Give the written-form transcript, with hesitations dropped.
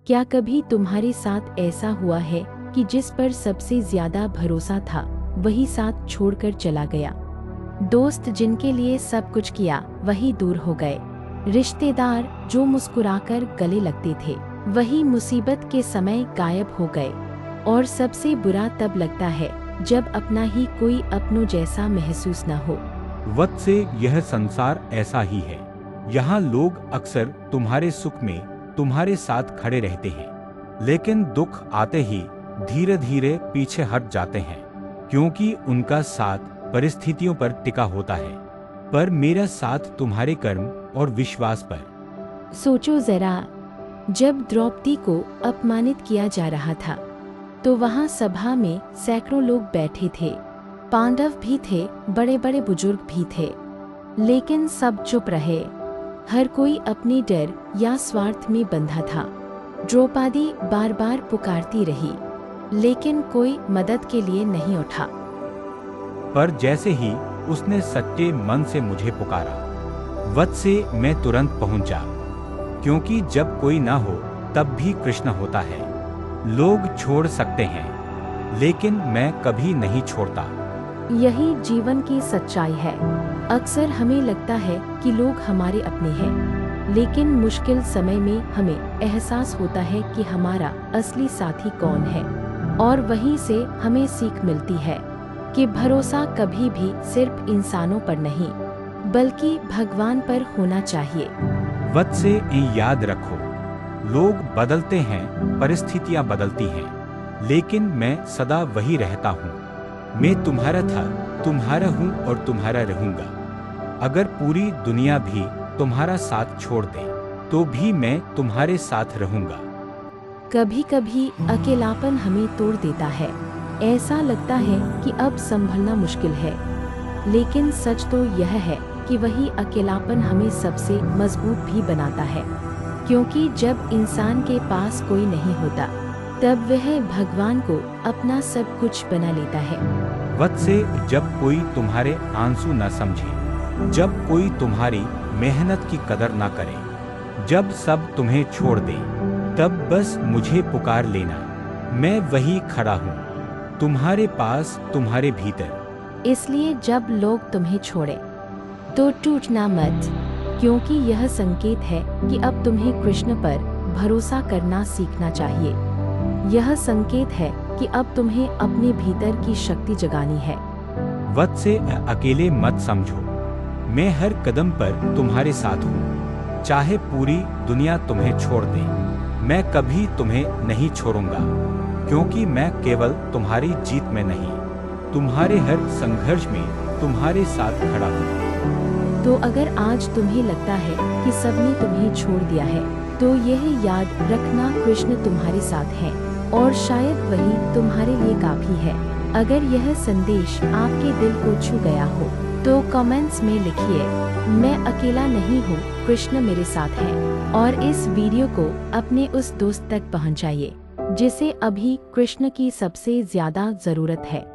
क्या कभी तुम्हारे साथ ऐसा हुआ है कि जिस पर सबसे ज्यादा भरोसा था वही साथ छोड़कर चला गया? दोस्त जिनके लिए सब कुछ किया वही दूर हो गए। रिश्तेदार जो मुस्कुराकर गले लगते थे वही मुसीबत के समय गायब हो गए। और सबसे बुरा तब लगता है जब अपना ही कोई अपनों जैसा महसूस न हो। वक्त से यह संसार ऐसा ही है। यहाँ लोग अक्सर तुम्हारे सुख में तुम्हारे साथ खड़े रहते हैं, लेकिन दुख आते ही धीरे धीरे पीछे हट जाते हैं, क्योंकि उनका साथ परिस्थितियों पर टिका होता है, पर मेरा साथ तुम्हारे कर्म और विश्वास पर। सोचो जरा, जब द्रौपदी को अपमानित किया जा रहा था तो वहां सभा में सैकड़ों लोग बैठे थे। पांडव भी थे, बड़े बड़े बुजुर्ग भी थे, लेकिन सब चुप रहे। हर कोई अपने डर या स्वार्थ में बंधा था। द्रौपदी बार बार पुकारती रही, लेकिन कोई मदद के लिए नहीं उठा। पर जैसे ही उसने सच्चे मन से मुझे पुकारा, वत से मैं तुरंत पहुंचा, क्योंकि जब कोई ना हो तब भी कृष्ण होता है। लोग छोड़ सकते हैं, लेकिन मैं कभी नहीं छोड़ता। यही जीवन की सच्चाई है। अक्सर हमें लगता है कि लोग हमारे अपने हैं, लेकिन मुश्किल समय में हमें एहसास होता है कि हमारा असली साथी कौन है। और वहीं से हमें सीख मिलती है कि भरोसा कभी भी सिर्फ इंसानों पर नहीं, बल्कि भगवान पर होना चाहिए। वत से याद रखो, लोग बदलते हैं, परिस्थितियां बदलती हैं, लेकिन मैं सदा वही रहता हूँ। मैं तुम्हारा था, तुम्हारा हूँ और तुम्हारा रहूंगा। अगर पूरी दुनिया भी तुम्हारा साथ छोड़ दे तो भी मैं तुम्हारे साथ रहूंगा। कभी कभी अकेलापन हमें तोड़ देता है। ऐसा लगता है कि अब संभलना मुश्किल है, लेकिन सच तो यह है कि वही अकेलापन हमें सबसे मजबूत भी बनाता है, क्योंकि जब इंसान के पास कोई नहीं होता तब वह भगवान को अपना सब कुछ बना लेता है। वत से जब कोई तुम्हारे आंसू न समझे, जब कोई तुम्हारी मेहनत की कदर न करे, जब सब तुम्हें छोड़ दे, तब बस मुझे पुकार लेना। मैं वही खड़ा हूँ, तुम्हारे पास, तुम्हारे भीतर। इसलिए जब लोग तुम्हें छोड़े तो टूटना मत, क्योंकि यह संकेत है कि अब तुम्हें कृष्ण पर भरोसा करना सीखना चाहिए। यह संकेत है कि अब तुम्हें अपने भीतर की शक्ति जगानी है। वत से अकेले मत समझो, मैं हर कदम पर तुम्हारे साथ हूँ। चाहे पूरी दुनिया तुम्हें छोड़ दे, मैं कभी तुम्हें नहीं छोड़ूंगा, क्योंकि मैं केवल तुम्हारी जीत में नहीं, तुम्हारे हर संघर्ष में तुम्हारे साथ खड़ा हूँ। तो अगर आज तुम्हें लगता है कि सबने तुम्हें छोड़ दिया है, तो यह याद रखना, कृष्ण तुम्हारे साथ है और शायद वही तुम्हारे लिए काफी है। अगर यह संदेश आपके दिल को छू गया हो तो कमेंट्स में लिखिए, मैं अकेला नहीं हूँ, कृष्ण मेरे साथ है। और इस वीडियो को अपने उस दोस्त तक पहुँचाइए जिसे अभी कृष्ण की सबसे ज्यादा जरूरत है।